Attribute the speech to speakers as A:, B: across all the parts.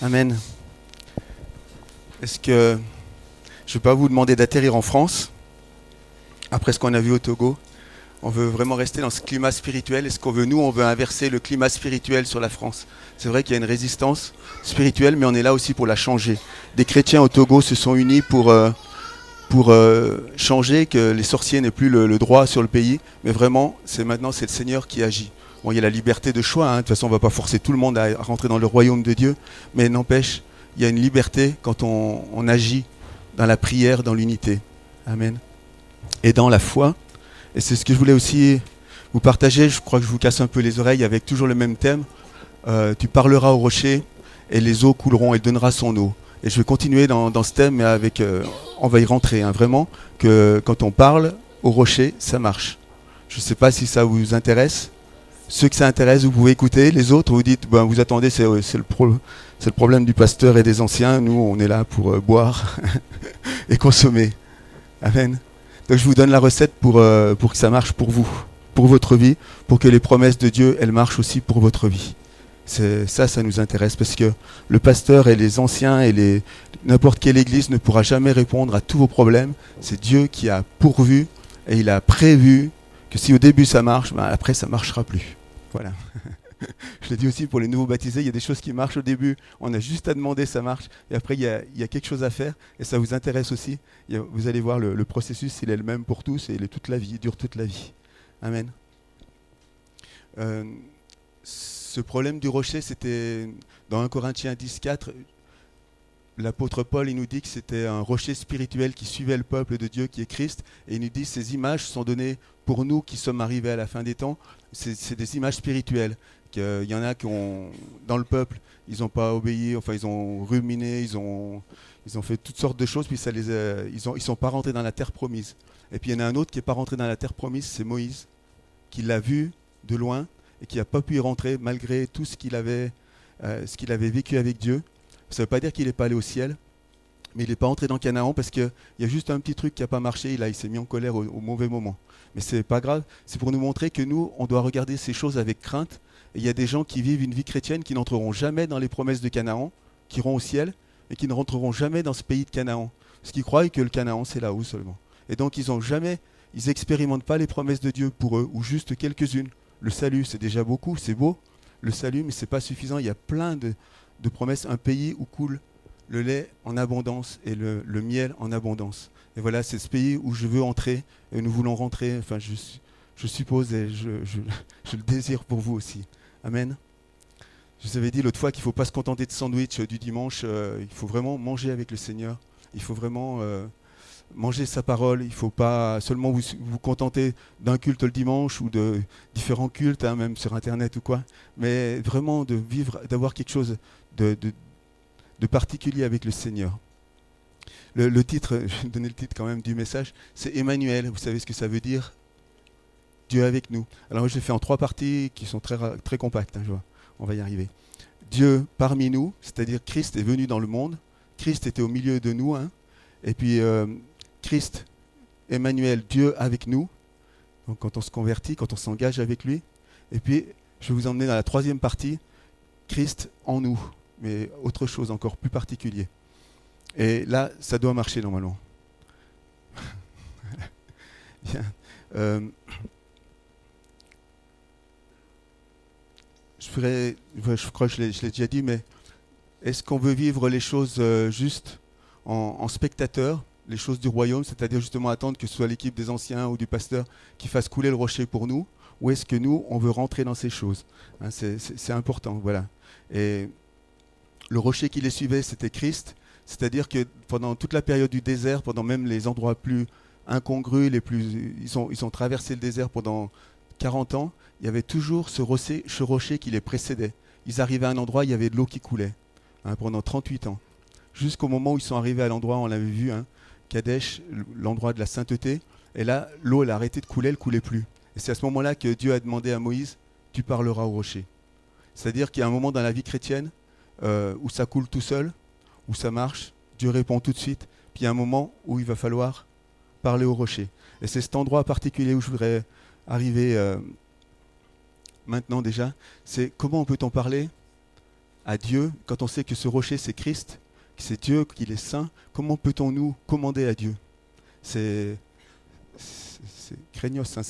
A: Amen. Est-ce que je ne vais pas vous demander d'atterrir en France après ce qu'on a vu au Togo? On veut vraiment rester dans ce climat spirituel. Est-ce qu'on veut, nous, on veut inverser le climat spirituel sur la France? C'est vrai qu'il y a une résistance spirituelle, mais on est là aussi pour la changer. Des chrétiens au Togo se sont unis pour changer, que les sorciers n'aient plus le droit sur le pays, mais vraiment, maintenant, c'est le Seigneur qui agit. Bon, il y a la liberté de choix, hein. De toute façon, on ne va pas forcer tout le monde à rentrer dans le royaume de Dieu, mais n'empêche, il y a une liberté quand on agit dans la prière, dans l'unité. Amen. Et dans la foi. Et c'est ce que je voulais aussi vous partager. Je crois que je vous casse un peu les oreilles avec toujours le même thème. Tu parleras au rocher et les eaux couleront et donnera son eau. Et je vais continuer dans ce thème, mais avec, on va y rentrer, hein, vraiment, que quand on parle au rocher, ça marche. Je ne sais pas si ça vous intéresse. Ceux que ça intéresse, vous pouvez écouter. Les autres, vous dites, ben, vous attendez, c'est le problème du pasteur et des anciens. Nous, on est là pour boire et consommer. Amen. Donc je vous donne la recette pour que ça marche pour vous, pour votre vie, pour que les promesses de Dieu, elles marchent aussi pour votre vie. Ça nous intéresse parce que le pasteur et les anciens et n'importe quelle église ne pourra jamais répondre à tous vos problèmes. C'est Dieu qui a pourvu et il a prévu que si au début ça marche, ben après ça ne marchera plus. Voilà. Je l'ai dit aussi pour les nouveaux baptisés, il y a des choses qui marchent au début, on a juste à demander, ça marche, et après il y a quelque chose à faire, et ça vous intéresse aussi. Vous allez voir, le processus, il est le même pour tous, et il est toute la vie, il dure toute la vie. Amen. Ce problème du rocher, c'était dans 1 Corinthiens 10,4, l'apôtre Paul, il nous dit que c'était un rocher spirituel qui suivait le peuple de Dieu, qui est Christ, et il nous dit que ces images sont données pour nous qui sommes arrivés à la fin des temps. C'est des images spirituelles. Il y en a qui ont, dans le peuple, ils n'ont pas obéi, enfin ils ont ruminé, ils ont fait toutes sortes de choses, puis ils sont pas rentrés dans la terre promise. Et puis il y en a un autre qui n'est pas rentré dans la terre promise, c'est Moïse, qui l'a vu de loin et qui n'a pas pu y rentrer malgré tout ce qu'il avait vécu avec Dieu. Ça ne veut pas dire qu'il n'est pas allé au ciel, mais il n'est pas entré dans Canaan parce qu'il y a juste un petit truc qui n'a pas marché. Il s'est mis en colère au mauvais moment. Mais ce n'est pas grave. C'est pour nous montrer que nous, on doit regarder ces choses avec crainte. Et il y a des gens qui vivent une vie chrétienne qui n'entreront jamais dans les promesses de Canaan, qui iront au ciel, et qui ne rentreront jamais dans ce pays de Canaan. Parce qu'ils croient que le Canaan, c'est là-haut seulement. Et donc, ils n'expérimentent pas les promesses de Dieu pour eux, ou juste quelques-unes. Le salut, c'est déjà beaucoup, c'est beau, le salut, mais ce n'est pas suffisant. Il y a plein de promesses, un pays où coule le lait en abondance et le miel en abondance. Et voilà, c'est ce pays où je veux entrer, et nous voulons rentrer, enfin je suppose, et je le désire pour vous aussi. Amen. Je vous avais dit l'autre fois qu'il ne faut pas se contenter de sandwich du dimanche, il faut vraiment manger avec le Seigneur, il faut vraiment manger sa parole, il ne faut pas seulement vous contenter d'un culte le dimanche ou de différents cultes, hein, même sur Internet ou quoi, mais vraiment de vivre, d'avoir quelque chose de particulier avec le Seigneur. Le titre, je vais donner le titre quand même du message, c'est Emmanuel. Vous savez ce que ça veut dire? Dieu avec nous. Alors moi, je l'ai fait en 3 parties qui sont très compactes, hein, je vois. On va y arriver. Dieu parmi nous, c'est-à-dire Christ est venu dans le monde. Christ était au milieu de nous. Hein, et puis Christ, Emmanuel, Dieu avec nous. Donc quand on se convertit, quand on s'engage avec lui. Et puis je vais vous emmener dans la 3e partie, Christ en nous, mais autre chose encore plus particulier. Et là, ça doit marcher normalement. Bien. Je crois que je l'ai déjà dit, mais est-ce qu'on veut vivre les choses juste en spectateur, les choses du royaume, c'est-à-dire justement attendre que ce soit l'équipe des anciens ou du pasteur qui fasse couler le rocher pour nous, ou est-ce que nous, on veut rentrer dans ces choses, hein, c'est important, voilà. Et le rocher qui les suivait, c'était Christ, c'est-à-dire que pendant toute la période du désert, pendant même les endroits plus incongrus, ils ont traversé le désert pendant 40 ans, il y avait toujours ce rocher qui les précédait. Ils arrivaient à un endroit, il y avait de l'eau qui coulait, hein, pendant 38 ans. Jusqu'au moment où ils sont arrivés à l'endroit, on l'avait vu, hein, Kadesh, l'endroit de la sainteté, et là, l'eau, elle a arrêté de couler, elle ne coulait plus. Et c'est à ce moment-là que Dieu a demandé à Moïse, tu parleras au rocher. C'est-à-dire qu'il y a un moment dans la vie chrétienne où ça coule tout seul, où ça marche, Dieu répond tout de suite, puis il y a un moment où il va falloir parler au rocher. Et c'est cet endroit particulier où je voudrais arriver maintenant déjà, c'est comment peut-on parler à Dieu, quand on sait que ce rocher c'est Christ, que c'est Dieu, qu'il est saint, comment peut-on nous commander à Dieu? C'est craignos, hein,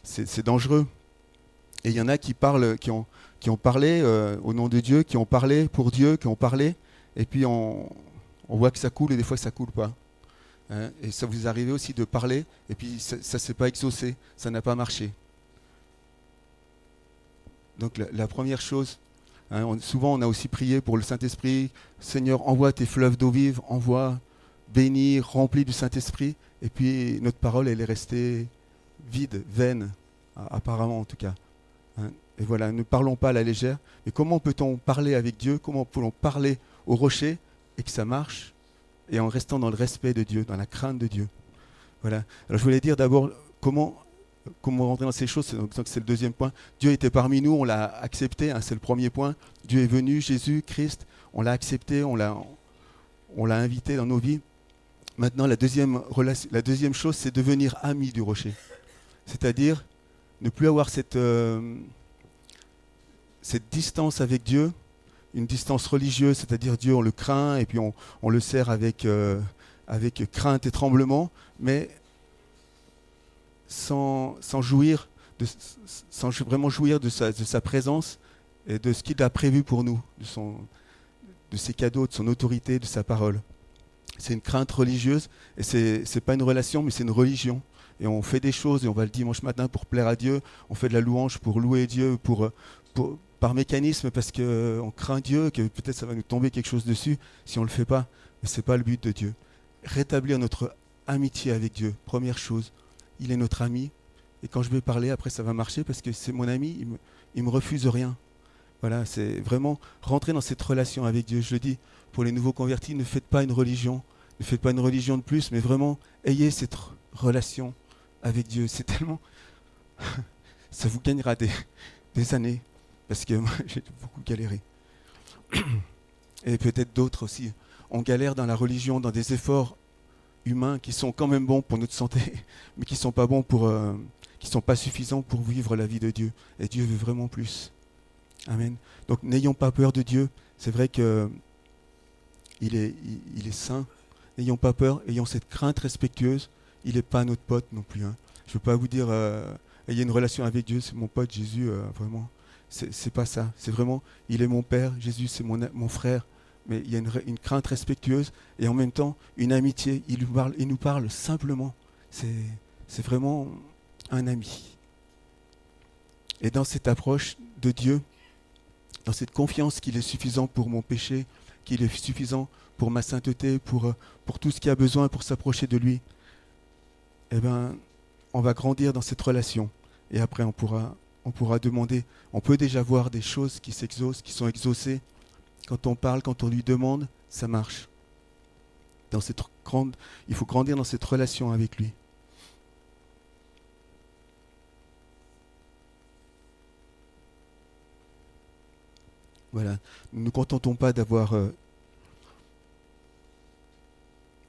A: c'est dangereux. Et il y en a qui parlent, qui ont parlé au nom de Dieu, qui ont parlé pour Dieu, qui ont parlé, et puis on voit que ça coule et des fois ça coule pas. Hein, et ça vous est arrivé aussi de parler, et puis ça ne s'est pas exaucé, ça n'a pas marché. Donc la première chose, hein, souvent on a aussi prié pour le Saint-Esprit, Seigneur, envoie tes fleuves d'eau vive, envoie, bénis, remplis du Saint-Esprit, et puis notre parole, elle est restée vide, vaine, apparemment en tout cas. Hein. Et voilà, ne parlons pas à la légère. Mais comment peut-on parler avec Dieu? Comment peut-on parler au rocher et que ça marche? Et en restant dans le respect de Dieu, dans la crainte de Dieu. Voilà. Alors je voulais dire d'abord comment rentrer dans ces choses. Donc c'est le deuxième point. Dieu était parmi nous, on l'a accepté, hein, c'est le premier point. Dieu est venu, Jésus, Christ, on l'a accepté, on l'a invité dans nos vies. Maintenant, la deuxième chose, c'est devenir ami du rocher. C'est-à-dire ne plus avoir cette distance avec Dieu, une distance religieuse, c'est-à-dire Dieu, on le craint et puis on le sert avec crainte et tremblement, mais sans vraiment jouir de sa présence et de ce qu'il a prévu pour nous, de ses cadeaux, de son autorité, de sa parole. C'est une crainte religieuse et c'est pas une relation, mais c'est une religion. Et on fait des choses et on va le dimanche matin pour plaire à Dieu, on fait de la louange pour louer Dieu, par mécanisme parce qu'on craint Dieu, que peut-être ça va nous tomber quelque chose dessus si on ne le fait pas. Mais ce n'est pas le but de Dieu. Rétablir notre amitié avec Dieu, première chose. Il est notre ami et quand je vais parler, après ça va marcher parce que c'est mon ami, il me refuse rien. Voilà, c'est vraiment rentrer dans cette relation avec Dieu. Je le dis, pour les nouveaux convertis, ne faites pas une religion. Ne faites pas une religion de plus, mais vraiment, ayez cette relation avec Dieu. C'est tellement... ça vous gagnera des années. Parce que moi, j'ai beaucoup galéré. Et peut-être d'autres aussi. On galère dans la religion, dans des efforts humains qui sont quand même bons pour notre santé, mais qui ne sont pas bons qui sont pas suffisants pour vivre la vie de Dieu. Et Dieu veut vraiment plus. Amen. Donc n'ayons pas peur de Dieu. C'est vrai qu'il est saint. N'ayons pas peur, ayons cette crainte respectueuse. Il n'est pas notre pote non plus. Hein. Je ne veux pas vous dire, ayez une relation avec Dieu, c'est mon pote Jésus, vraiment. C'est pas ça. C'est vraiment, il est mon Père, Jésus c'est mon frère. Mais il y a une crainte respectueuse et en même temps une amitié. Il nous parle simplement. C'est vraiment un ami. Et dans cette approche de Dieu, dans cette confiance qu'il est suffisant pour mon péché, qu'il est suffisant pour ma sainteté, pour tout ce qui a besoin pour s'approcher de lui, eh ben, on va grandir dans cette relation. Et après, on pourra demander, on peut déjà voir des choses qui s'exaucent, qui sont exaucées. Quand on parle, quand on lui demande, ça marche. Il faut grandir dans cette relation avec lui. Voilà. Nous ne nous contentons pas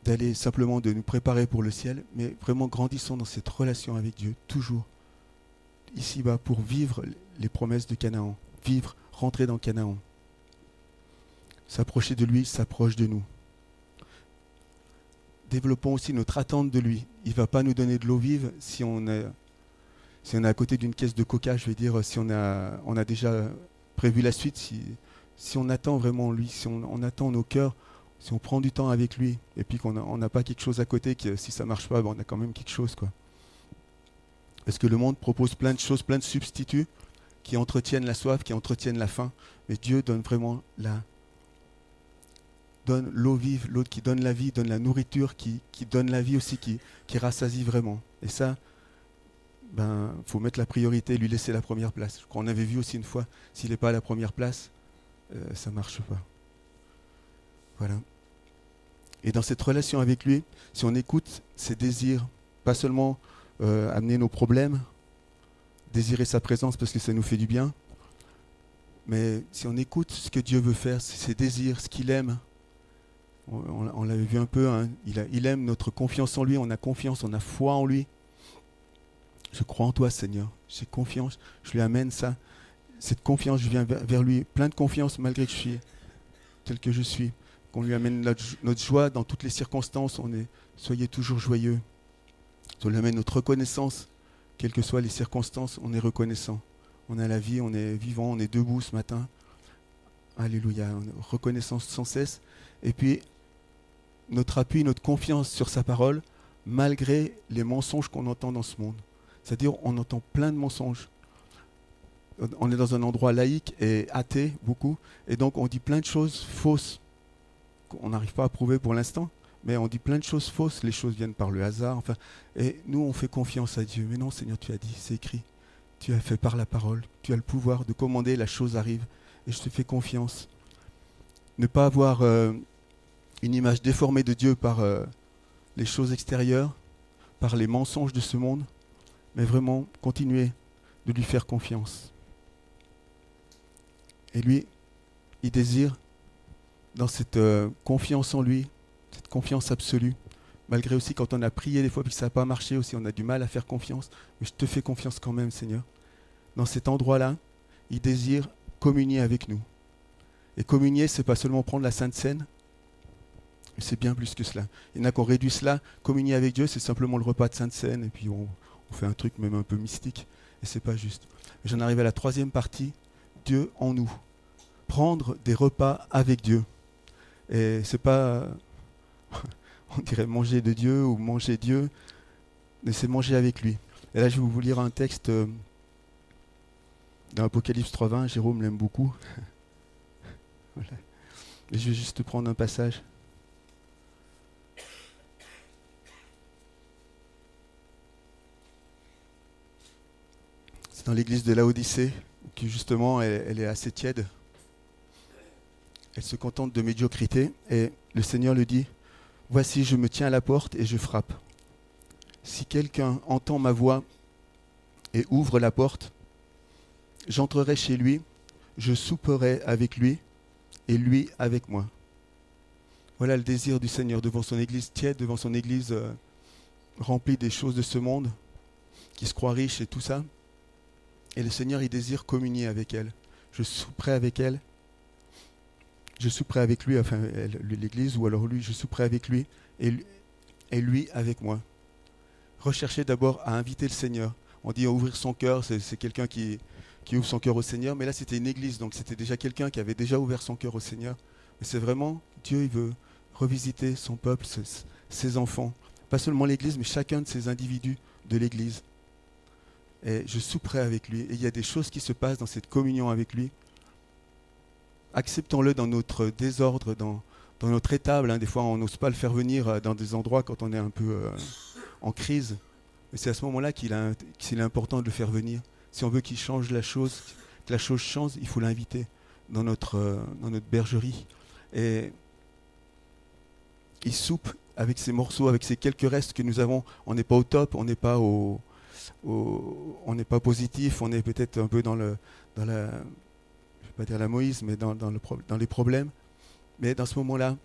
A: d'aller simplement de nous préparer pour le ciel, mais vraiment grandissons dans cette relation avec Dieu, toujours. Ici-bas, pour vivre les promesses de Canaan. Rentrer dans Canaan. S'approcher de lui, s'approche de nous. Développons aussi notre attente de lui. Il ne va pas nous donner de l'eau vive si on est à côté d'une caisse de coca, je vais dire, si on a déjà prévu la suite, si on attend vraiment lui, si on attend nos cœurs, si on prend du temps avec lui, et puis qu'on n'a pas quelque chose à côté, que si ça ne marche pas, on a quand même quelque chose, quoi. Parce que le monde propose plein de choses, plein de substituts qui entretiennent la soif, qui entretiennent la faim, mais Dieu donne vraiment donne l'eau vive, l'eau qui donne la vie, donne la nourriture, qui donne la vie aussi, qui rassasie vraiment. Et ça, faut mettre la priorité, lui laisser la première place. Je crois qu'on avait vu aussi une fois, s'il n'est pas à la première place, ça ne marche pas. Voilà. Et dans cette relation avec lui, si on écoute ses désirs, pas seulement amener nos problèmes, désirer sa présence parce que ça nous fait du bien, mais si on écoute ce que Dieu veut faire, ses désirs, ce qu'il aime, on l'avait vu un peu, hein, il aime notre confiance en lui, on a confiance, on a foi en lui. Je crois en toi, Seigneur, j'ai confiance, je lui amène ça. cette confiance, je viens vers lui, plein de confiance malgré que je suis tel que je suis. Qu'on lui amène notre joie dans toutes les circonstances, soyez toujours joyeux. On lui amène notre reconnaissance, quelles que soient les circonstances, on est reconnaissant. On a la vie, on est vivant, on est debout ce matin. Alléluia, reconnaissance sans cesse. Et puis, notre appui, notre confiance sur sa parole, malgré les mensonges qu'on entend dans ce monde. C'est-à-dire, on entend plein de mensonges. On est dans un endroit laïque et athée, beaucoup, et donc on dit plein de choses fausses qu'on n'arrive pas à prouver pour l'instant, mais on dit plein de choses fausses, les choses viennent par le hasard, enfin, et nous on fait confiance à Dieu. Mais non Seigneur, tu as dit, c'est écrit, tu as fait par la parole, tu as le pouvoir de commander, la chose arrive, et je te fais confiance. Ne pas avoir une image déformée de Dieu par les choses extérieures, par les mensonges de ce monde, mais vraiment continuer de lui faire confiance. Et lui, il désire, dans cette confiance en lui, cette confiance absolue, malgré aussi quand on a prié des fois et que ça n'a pas marché aussi, on a du mal à faire confiance, mais je te fais confiance quand même, Seigneur. Dans cet endroit-là, il désire communier avec nous. Et communier, c'est pas seulement prendre la Sainte Seine, mais c'est bien plus que cela. Il y en a qui ont réduit cela, communier avec Dieu, c'est simplement le repas de Sainte Seine, et puis on fait un truc même un peu mystique, et c'est pas juste. J'en arrive à la troisième partie, Dieu en nous. Prendre des repas avec Dieu. Et c'est pas, on dirait manger de Dieu ou manger Dieu, mais c'est manger avec lui. Et là, je vais vous lire un texte dans Apocalypse 3:20. Jérôme l'aime beaucoup. Voilà. Et je vais juste prendre un passage. C'est dans l'église de Laodicée, qui justement, elle est assez tiède. Elle se contente de médiocrité. Et le Seigneur lui dit, « Voici, je me tiens à la porte et je frappe. Si quelqu'un entend ma voix et ouvre la porte, j'entrerai chez lui, je souperai avec lui et lui avec moi. » Voilà le désir du Seigneur devant son église tiède, devant son église remplie des choses de ce monde, qui se croit riche et tout ça. Et le Seigneur, il désire communier avec elle. Je souperai avec elle. Je souperai avec lui, enfin l'église, ou alors lui, je souperai avec lui et lui avec moi. Recherchez d'abord à inviter le Seigneur. On dit ouvrir son cœur, c'est quelqu'un qui ouvre son cœur au Seigneur, mais là c'était une église, donc c'était déjà quelqu'un qui avait déjà ouvert son cœur au Seigneur. Mais c'est vraiment, Dieu, il veut revisiter son peuple, ses enfants. Pas seulement l'église, mais chacun de ces individus de l'église. Et je souperai avec lui. Et il y a des choses qui se passent dans cette communion avec lui. Acceptons-le dans notre désordre, dans notre étable. Des fois, on n'ose pas le faire venir dans des endroits quand on est un peu en crise. Mais c'est à ce moment-là qu'il est important de le faire venir. Si on veut qu'il change la chose, que la chose change, il faut l'inviter dans notre bergerie. Et il soupe avec ces morceaux, avec ces quelques restes que nous avons. On n'est pas au top, on n'est pas on n'est pas positif, on est peut-être un peu dans la, je ne vais pas dire la Moïse, mais dans les problèmes. Mais dans ce moment-là,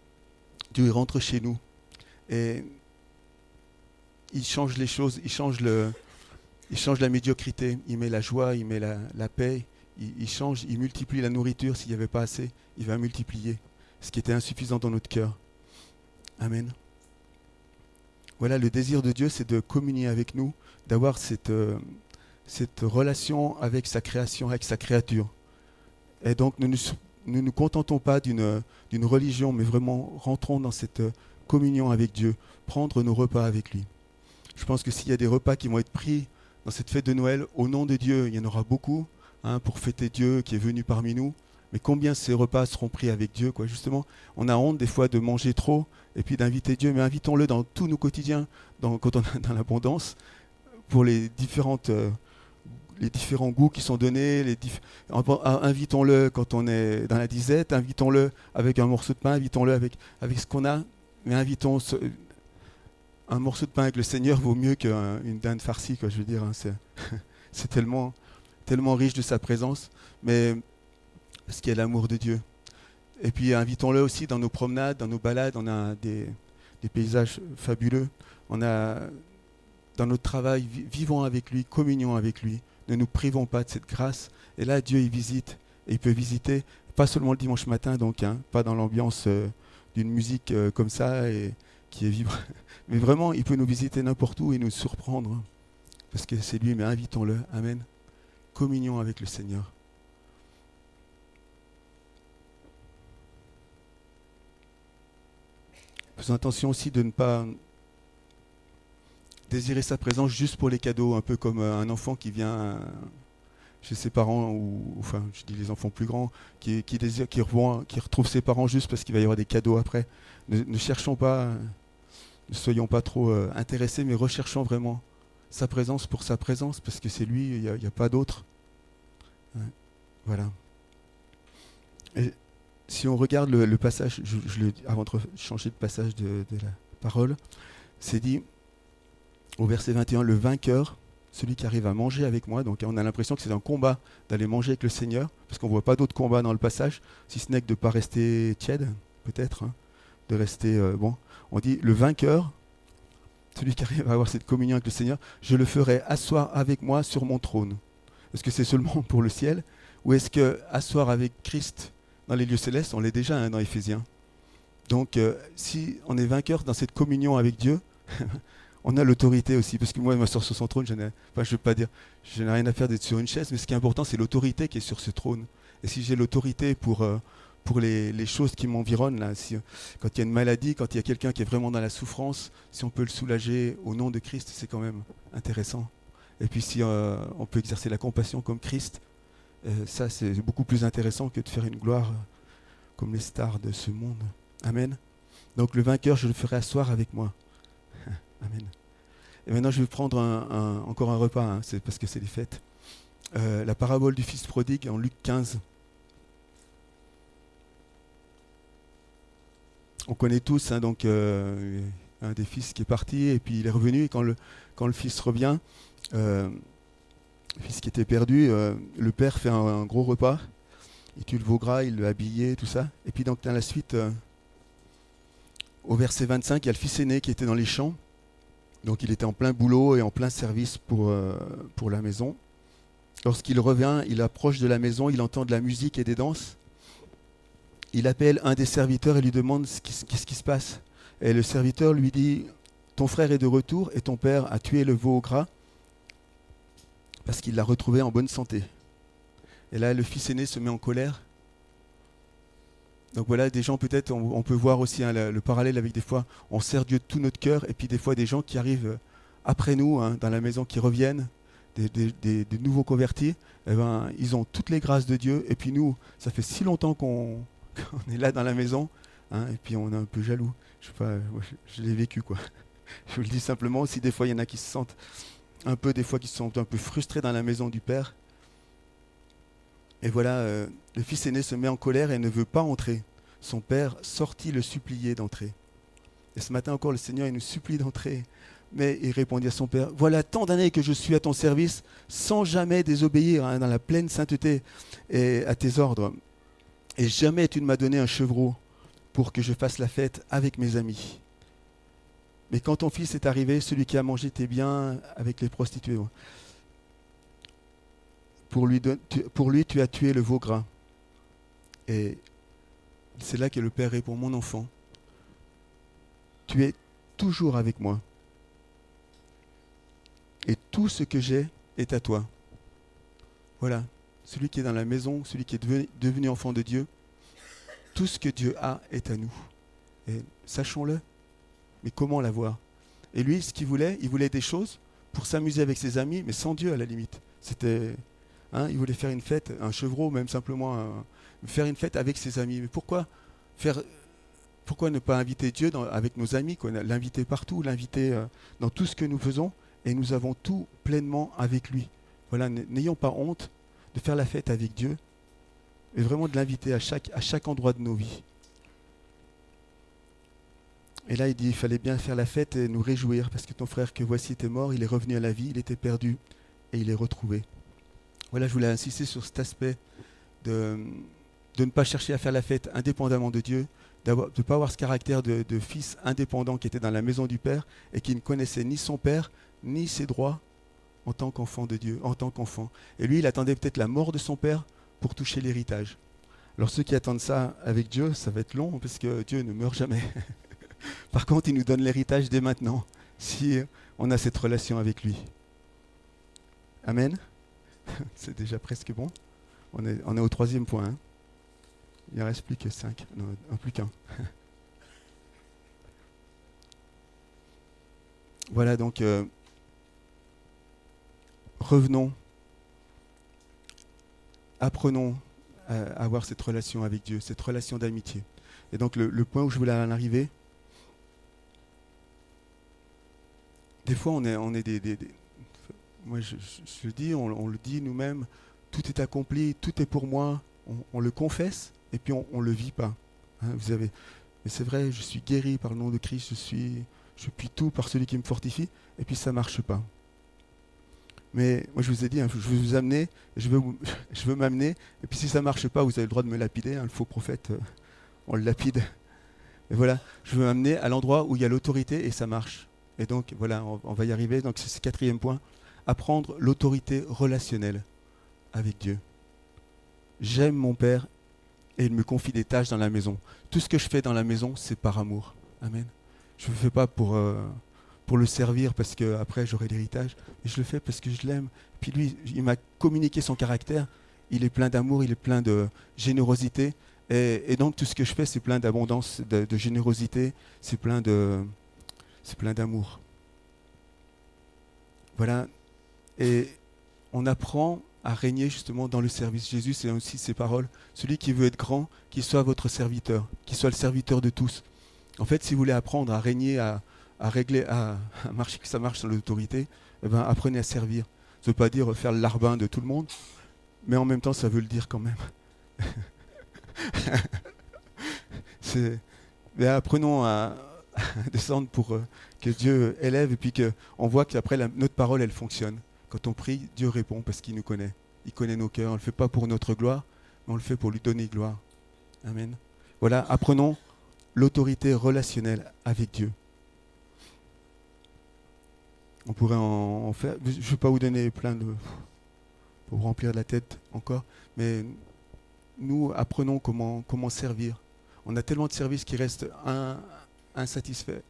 A: Dieu rentre chez nous et il change les choses, il change la médiocrité, il met la joie, il met la paix, il change, il multiplie la nourriture. S'il n'y avait pas assez, il va multiplier ce qui était insuffisant dans notre cœur. Amen. Voilà, le désir de Dieu, c'est de communier avec nous, d'avoir cette relation avec sa création, avec sa créature. Et donc, nous ne nous contentons pas d'une religion, mais vraiment rentrons dans cette communion avec Dieu, prendre nos repas avec lui. Je pense que s'il y a des repas qui vont être pris dans cette fête de Noël, au nom de Dieu, il y en aura beaucoup pour fêter Dieu qui est venu parmi nous. Mais combien ces repas seront pris avec Dieu, quoi. Justement, on a honte des fois de manger trop et puis d'inviter Dieu, mais invitons-le dans tous nos quotidiens, quand on est dans l'abondance, pour les différents goûts qui sont donnés. Invitons-le quand on est dans la disette, invitons-le avec un morceau de pain, invitons-le avec ce qu'on a, mais invitons un morceau de pain avec le Seigneur vaut mieux qu'une dinde farcie, quoi, je veux dire. C'est tellement, tellement riche de sa présence, mais parce qu'il y a l'amour de Dieu. Et puis invitons-le aussi dans nos promenades, dans nos balades. On a des paysages fabuleux. On a dans notre travail, vivons avec lui, communions avec lui, Ne nous privons pas de cette grâce. Et là, Dieu, il visite. Et il peut visiter, pas seulement le dimanche matin, donc, pas dans l'ambiance d'une musique comme ça, et qui est vibre. Mais vraiment, il peut nous visiter n'importe où et nous surprendre. Parce que c'est lui, mais invitons-le. Amen. Communion avec le Seigneur. Faisons attention aussi de ne pas désirer sa présence juste pour les cadeaux, un peu comme un enfant qui vient chez ses parents, ou enfin, je dis les enfants plus grands, qui retrouvent ses parents juste parce qu'il va y avoir des cadeaux après. Ne cherchons pas, ne soyons pas trop intéressés, mais recherchons vraiment sa présence pour sa présence, parce que c'est lui, il n'y a pas d'autre. Voilà. Et si on regarde le passage, avant de changer de passage de la parole, c'est dit au verset 21, le vainqueur, celui qui arrive à manger avec moi. Donc on a l'impression que c'est un combat d'aller manger avec le Seigneur, parce qu'on ne voit pas d'autre combat dans le passage, si ce n'est que de ne pas rester tiède, peut-être, de rester bon. On dit le vainqueur, celui qui arrive à avoir cette communion avec le Seigneur, je le ferai asseoir avec moi sur mon trône. Est-ce que c'est seulement pour le ciel, ou est-ce que asseoir avec Christ dans les lieux célestes, on l'est déjà dans Éphésiens. Donc si on est vainqueur dans cette communion avec Dieu, on a l'autorité aussi, parce que moi, m'asseoir sur son trône, je ne veux pas dire, je n'ai rien à faire d'être sur une chaise, mais ce qui est important, c'est l'autorité qui est sur ce trône. Et si j'ai l'autorité pour les choses qui m'environnent, là, quand il y a une maladie, quand il y a quelqu'un qui est vraiment dans la souffrance, si on peut le soulager au nom de Christ, c'est quand même intéressant. Et puis si on peut exercer la compassion comme Christ, ça c'est beaucoup plus intéressant que de faire une gloire comme les stars de ce monde. Amen. Donc le vainqueur, je le ferai asseoir avec moi. Amen. Et maintenant, je vais prendre encore un repas, c'est parce que c'est les fêtes. La parabole du fils prodigue en Luc 15. On connaît tous donc, un des fils qui est parti et puis il est revenu. Et quand le fils revient, le fils qui était perdu, le père fait un gros repas. Il tue le veau gras, il le habillé, tout ça. Et puis donc, dans la suite, au verset 25, il y a le fils aîné qui était dans les champs. Donc il était en plein boulot et en plein service pour la maison. Lorsqu'il revient, il approche de la maison, il entend de la musique et des danses. Il appelle un des serviteurs et lui demande qu'est-ce qui se passe. Et le serviteur lui dit, ton frère est de retour et ton père a tué le veau au gras parce qu'il l'a retrouvé en bonne santé. Et là, le fils aîné se met en colère. Donc voilà, des gens peut-être, on peut voir aussi le parallèle avec des fois, on sert Dieu de tout notre cœur, et puis des fois des gens qui arrivent après nous, dans la maison, qui reviennent, des nouveaux convertis, eh ben, ils ont toutes les grâces de Dieu, et puis nous, ça fait si longtemps qu'on est là dans la maison, et puis on est un peu jaloux. Je sais pas, je l'ai vécu, quoi. Je vous le dis simplement, si des fois il y en a qui se sentent des fois qui se sentent un peu frustrés dans la maison du Père, et voilà, le fils aîné se met en colère et ne veut pas entrer. Son père sortit le supplier d'entrer. Et ce matin encore, le Seigneur il nous supplie d'entrer. Mais il répondit à son père, voilà tant d'années que je suis à ton service, sans jamais désobéir dans la pleine sainteté et à tes ordres. Et jamais tu ne m'as donné un chevreau pour que je fasse la fête avec mes amis. Mais quand ton fils est arrivé, celui qui a mangé tes biens avec les prostituées, pour lui, tu as tué le veau gras. Et c'est là que le Père répond, mon enfant, tu es toujours avec moi. Et tout ce que j'ai est à toi. Voilà, celui qui est dans la maison, celui qui est devenu enfant de Dieu, tout ce que Dieu a est à nous. Et sachons-le, mais comment l'avoir? Et lui, ce qu'il voulait, il voulait des choses pour s'amuser avec ses amis, mais sans Dieu à la limite. C'était... il voulait faire une fête, un chevreau, même simplement faire une fête avec ses amis. Mais pourquoi ne pas inviter Dieu avec nos amis, l'inviter partout, l'inviter dans tout ce que nous faisons, et nous avons tout pleinement avec lui. Voilà, n'ayons pas honte de faire la fête avec Dieu, et vraiment de l'inviter à chaque endroit de nos vies. Et là, il dit, il fallait bien faire la fête et nous réjouir, parce que ton frère que voici était mort, il est revenu à la vie, il était perdu, et il est retrouvé. Voilà, je voulais insister sur cet aspect de ne pas chercher à faire la fête indépendamment de Dieu, de ne pas avoir ce caractère de fils indépendant qui était dans la maison du Père et qui ne connaissait ni son Père, ni ses droits, en tant qu'enfant de Dieu, en tant qu'enfant. Et lui, il attendait peut-être la mort de son père pour toucher l'héritage. Alors ceux qui attendent ça avec Dieu, ça va être long parce que Dieu ne meurt jamais. Par contre, il nous donne l'héritage dès maintenant, si on a cette relation avec lui. Amen. C'est déjà presque bon. On est au 3e point. Hein. Il ne reste plus que 5. Non, plus qu'un. Voilà, donc revenons. Apprenons à avoir cette relation avec Dieu, cette relation d'amitié. Et donc le point où je voulais en arriver, des fois on est des moi je le dis, on le dit nous-mêmes, tout est accompli, tout est pour moi, on le confesse et puis on le vit pas. Hein, mais c'est vrai, je suis guéri par le nom de Christ, je puis tout par celui qui me fortifie, et puis ça marche pas. Mais moi je vous ai dit, hein, je veux vous amener, je veux m'amener, et puis si ça marche pas, vous avez le droit de me lapider, hein, le faux prophète, on le lapide. Et voilà, je veux m'amener à l'endroit où il y a l'autorité et ça marche. Et donc voilà, on va y arriver. Donc c'est ce 4e point, apprendre l'autorité relationnelle avec Dieu. J'aime mon Père et il me confie des tâches dans la maison. Tout ce que je fais dans la maison, c'est par amour. Amen. Je ne le fais pas pour le servir parce qu'après j'aurai l'héritage. Et je le fais parce que je l'aime. Puis lui, il m'a communiqué son caractère. Il est plein d'amour, il est plein de générosité. Et donc tout ce que je fais, c'est plein d'abondance, de générosité. C'est plein d'amour. Voilà. Et on apprend à régner justement dans le service. Jésus, c'est aussi ses paroles. Celui qui veut être grand, qu'il soit votre serviteur, qu'il soit le serviteur de tous. En fait, si vous voulez apprendre à régner, à régler, à marcher, que ça marche sur l'autorité, eh ben, apprenez à servir. Ça ne veut pas dire faire le larbin de tout le monde, mais en même temps, ça veut le dire quand même. Mais apprenons à descendre pour que Dieu élève et puis qu'on voit qu'après notre parole, elle fonctionne. Quand on prie, Dieu répond parce qu'il nous connaît. Il connaît nos cœurs. On ne le fait pas pour notre gloire, mais on le fait pour lui donner gloire. Amen. Voilà, apprenons l'autorité relationnelle avec Dieu. On pourrait en faire. Je ne vais pas vous donner plein de. Pour remplir la tête encore, mais nous apprenons comment servir. On a tellement de services qui restent insatisfaits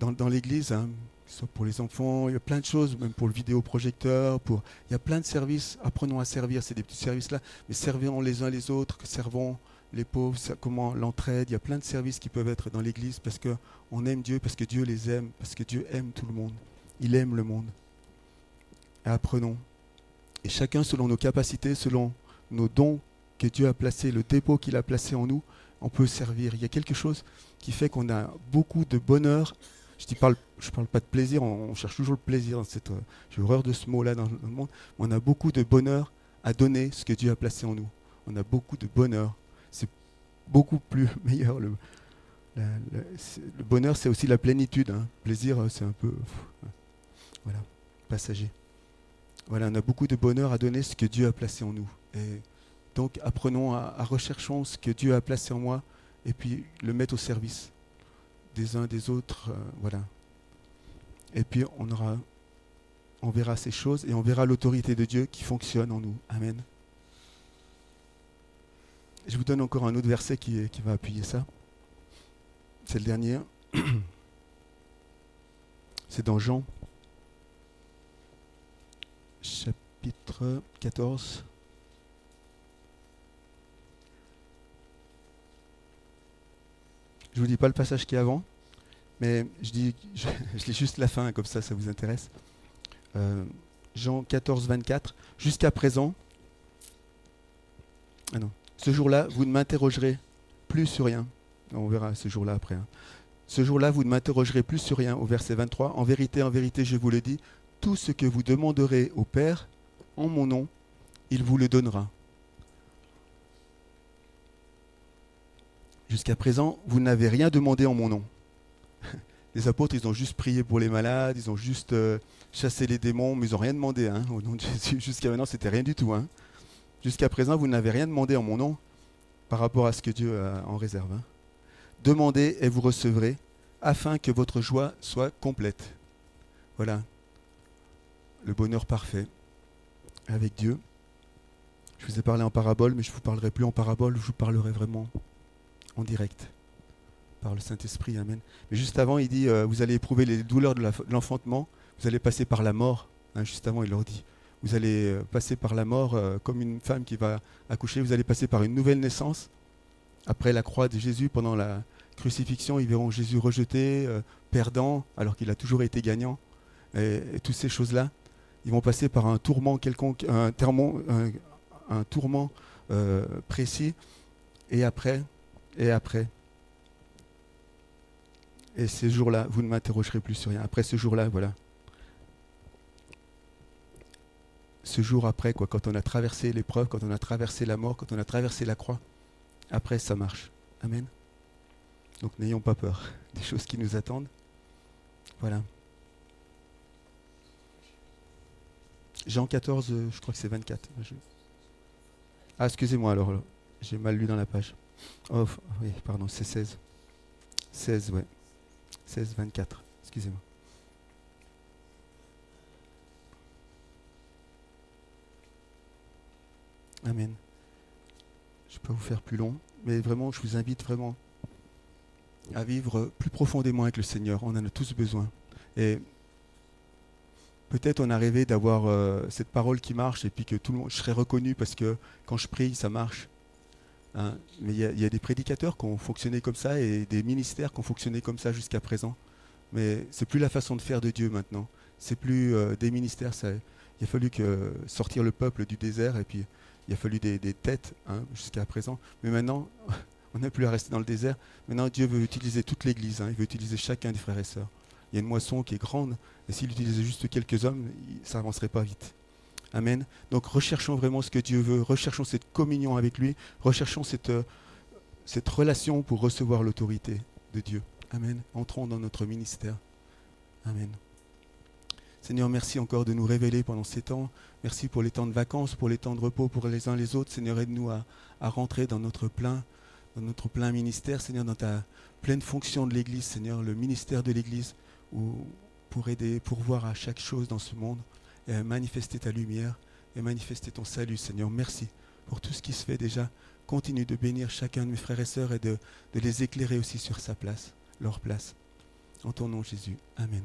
A: dans l'Église, hein, que ce soit pour les enfants, il y a plein de choses, même pour le vidéoprojecteur, il y a plein de services. Apprenons à servir, c'est des petits services-là, mais servons les uns les autres, servons les pauvres, comment l'entraide. Il y a plein de services qui peuvent être dans l'Église parce qu'on aime Dieu, parce que Dieu les aime, parce que Dieu aime tout le monde. Il aime le monde. Et apprenons. Et chacun selon nos capacités, selon nos dons que Dieu a placés, le dépôt qu'il a placé en nous, on peut servir. Il y a quelque chose qui fait qu'on a beaucoup de bonheur. Je parle pas de plaisir, on cherche toujours le plaisir. J'ai horreur de ce mot-là dans le monde. Mais on a beaucoup de bonheur à donner ce que Dieu a placé en nous. On a beaucoup de bonheur. C'est beaucoup plus meilleur. Le bonheur, c'est aussi la plénitude. Hein. Plaisir, c'est un peu voilà, passager. Voilà, on a beaucoup de bonheur à donner ce que Dieu a placé en nous. Et donc, apprenons à recherchons ce que Dieu a placé en moi et puis le mettre au service des uns des autres. Voilà. Et puis, on verra ces choses et on verra l'autorité de Dieu qui fonctionne en nous. Amen. Je vous donne encore un autre verset qui va appuyer ça. C'est le dernier. C'est dans Jean, chapitre 14. Je ne vous dis pas le passage qui est avant, mais je lis juste la fin, comme ça vous intéresse. Jean 14, 24. Jusqu'à présent, ce jour-là, vous ne m'interrogerez plus sur rien. On verra ce jour-là après. Hein. Ce jour-là, vous ne m'interrogerez plus sur rien, au verset 23. En vérité, je vous le dis, tout ce que vous demanderez au Père, en mon nom, il vous le donnera. Jusqu'à présent, vous n'avez rien demandé en mon nom. Les apôtres, ils ont juste prié pour les malades, ils ont juste chassé les démons, mais ils n'ont rien demandé hein, au nom de Jésus. Jusqu'à maintenant, c'était rien du tout. Hein. Jusqu'à présent, vous n'avez rien demandé en mon nom par rapport à ce que Dieu a en réserve. Hein. Demandez et vous recevrez, afin que votre joie soit complète. Voilà. le bonheur parfait avec Dieu. Je vous ai parlé en parabole, mais je ne vous parlerai plus en parabole, je vous parlerai vraiment en direct, par le Saint-Esprit, amen. Mais juste avant, il dit, vous allez éprouver les douleurs de l'enfantement, vous allez passer par la mort, hein, juste avant, il leur dit. Vous allez passer par la mort comme une femme qui va accoucher, vous allez passer par une nouvelle naissance. Après la croix de Jésus, pendant la crucifixion, ils verront Jésus rejeté, perdant, alors qu'il a toujours été gagnant. Et toutes ces choses-là, ils vont passer par un tourment quelconque, un tourment précis, et après, et ces jours-là, vous ne m'interrogerez plus sur rien. Après ce jour-là, voilà. Ce jour après, quoi, quand on a traversé l'épreuve, quand on a traversé la mort, quand on a traversé la croix, après ça marche. Amen. Donc n'ayons pas peur des choses qui nous attendent. Voilà. Jean 14, je crois que c'est 24. Ah, excusez-moi alors, j'ai mal lu dans la page. Oh, oui, pardon, c'est 16. 16, ouais. 16, 24, excusez-moi. Amen. Je ne vais pas vous faire plus long, mais vraiment, je vous invite vraiment à vivre plus profondément avec le Seigneur. On en a tous besoin. Et peut-être on a rêvé d'avoir cette parole qui marche et puis que tout le monde, je serais reconnu parce que quand je prie, ça marche. Hein. Mais il y a des prédicateurs qui ont fonctionné comme ça et des ministères qui ont fonctionné comme ça jusqu'à présent. Mais c'est plus la façon de faire de Dieu maintenant. C'est plus des ministères. Il a fallu sortir le peuple du désert et puis il a fallu des têtes jusqu'à présent. Mais maintenant, on n'a plus à rester dans le désert. Maintenant, Dieu veut utiliser toute l'Église. Il veut utiliser chacun des frères et sœurs. Il y a une moisson qui est grande. Et s'il utilisait juste quelques hommes, ça n'avancerait pas vite. Amen. Donc recherchons vraiment ce que Dieu veut. Recherchons cette communion avec lui. Recherchons cette relation pour recevoir l'autorité de Dieu. Amen. Entrons dans notre ministère. Amen. Seigneur, merci encore de nous révéler pendant ces temps. Merci pour les temps de vacances, pour les temps de repos, pour les uns les autres. Seigneur, aide-nous à rentrer dans notre plein ministère, Seigneur, dans ta pleine fonction de l'Église, Seigneur, le ministère de l'Église, pour aider, pour voir à chaque chose dans ce monde, et à manifester ta lumière, et manifester ton salut, Seigneur. Merci pour tout ce qui se fait déjà. Continue de bénir chacun de mes frères et sœurs et de les éclairer aussi sur sa place, leur place. En ton nom, Jésus. Amen.